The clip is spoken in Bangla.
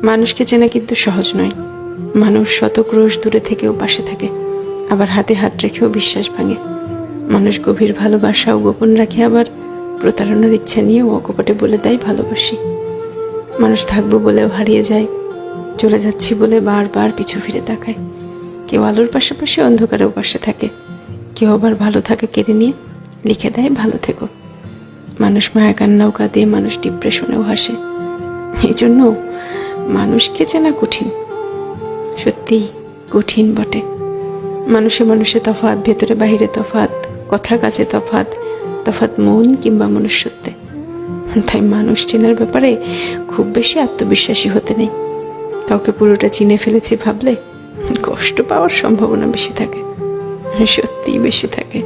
মানুষকে চেনা কিন্তু সহজ নয়। মানুষ শত ক্রোশ দূরে থেকেও পাশে থাকে, আবার হাতে হাত রেখেও বিশ্বাস ভাঙে। মানুষ গভীর ভালোবাসাও গোপন রাখে, আবার প্রতারণার ইচ্ছা নিয়েও অকপটে বলে দেয় ভালোবাসি। মানুষ থাকবো বলেও হারিয়ে যায়, চলে যাচ্ছি বলে বারবার পিছু ফিরে তাকায়। কেউ আলোর পাশাপাশি অন্ধকারেও পাশে থাকে, কেউ আবার ভালো থাকে কেড়ে নিয়ে লিখে দেয় ভালো থেকো। মানুষ মায়া কান্নাও কাঁদে, মানুষ ডিপ্রেশনেও হাসে। এই জন্য মানুষকে চেনা কঠিন, সত্যিই কঠিন বটে। মানুষে মানুষে তফাৎ, ভেতরে বাহিরে তফাৎ, কথা কাজে তফাৎ, তফাৎ মন কিংবা মনুষ্যত্বে। তাই মানুষ চেনার ব্যাপারে খুব বেশি আত্মবিশ্বাসী হতে নেই। কাউকে পুরোটা চিনে ফেলেছি ভাবলে কষ্ট পাওয়ার সম্ভাবনা বেশি থাকে, সত্যিই বেশি থাকে।